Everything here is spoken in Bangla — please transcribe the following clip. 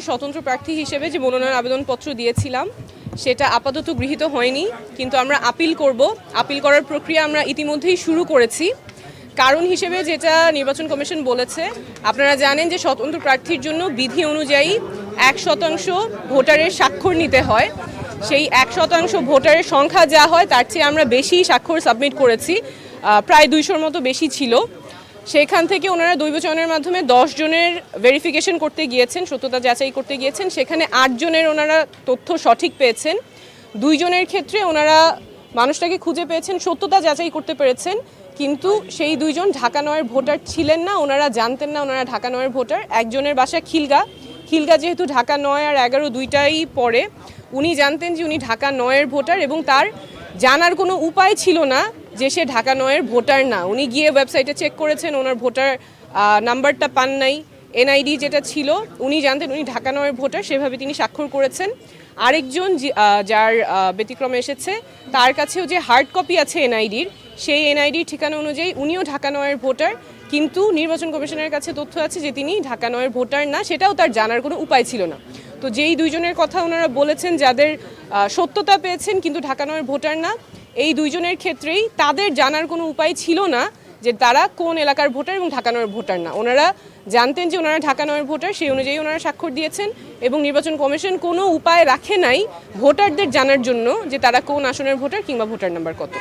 স্বতন্ত্র প্রার্থী হিসেবে যে মনোনয়ন আবেদনপত্র দিয়েছিলাম সেটা আপাতত গৃহীত হয়নি, কিন্তু আমরা আপিল করব। আপিল করার প্রক্রিয়া আমরা ইতিমধ্যেই শুরু করেছি। কারণ হিসেবে যেটা নির্বাচন কমিশন বলেছে, আপনারা জানেন যে স্বতন্ত্র প্রার্থীর জন্য বিধি অনুযায়ী 1% ভোটারের স্বাক্ষর নিতে হয়। সেই 1% ভোটারের সংখ্যা যা হয় তার চেয়ে আমরা বেশি স্বাক্ষর সাবমিট করেছি, প্রায় 200-র মতো বেশি ছিল। সেখান থেকে ওনারা দৈব চয়নের মাধ্যমে 10 জনের ভেরিফিকেশন করতে গিয়েছেন, সত্যতা যাচাই করতে গিয়েছেন। সেখানে 8 জনের ওনারা তথ্য সঠিক পেয়েছেন। 2 জনের ক্ষেত্রে ওনারা মানুষটাকে খুঁজে পেয়েছেন, সত্যতা যাচাই করতে পেরেছেন, কিন্তু সেই 2 জন ঢাকা 9-এর ভোটার ছিলেন না। ওনারা জানতেন না ওনারা ঢাকা 9-এর ভোটার। একজনের বাসা খিলগা যেহেতু ঢাকা 9 আর 11 দুইটাই পড়ে, উনি জানতেন যে উনি ঢাকা 9-এর ভোটার এবং তার জানার কোনো উপায় ছিল না যে সে ঢাকা 9-এর ভোটার না। উনি গিয়ে ওয়েবসাইটে চেক করেছেন, ওনার ভোটার নাম্বারটা পান নাই, এনআইডি যেটা ছিল উনি জানতেন উনি ঢাকা 9-এর ভোটার, সেভাবে তিনি স্বাক্ষর করেছেন। আরেকজন যার ব্যতিক্রমে এসেছে, তার কাছেও যে হার্ড কপি আছে এনআইডির, সেই এনআইডির ঠিকানা অনুযায়ী উনিও ঢাকা 9-এর ভোটার, কিন্তু নির্বাচন কমিশনের কাছে তথ্য আছে যে তিনি ঢাকা 9-এর ভোটার না, সেটাও তার জানার কোনো উপায় ছিল না। তো যেই 2 জনের কথা ওনারা বলেছেন যাদের সত্যতা পেয়েছেন কিন্তু ঢাকা 9-এর ভোটার না, এই 2 জনের ক্ষেত্রেই তাদের জানার কোনো উপায় ছিল না যে তারা কোন এলাকার ভোটার এবং ঢাকা 9-এর ভোটার না। ওনারা জানতেন যে ওনারা ঢাকা 9-এর ভোটার, সেই অনুযায়ী ওনারা স্বাক্ষর দিয়েছেন এবং নির্বাচন কমিশন কোনো উপায় রাখে নাই ভোটারদের জানার জন্য যে তারা কোন আসনের ভোটার কিংবা ভোটার নাম্বার কত।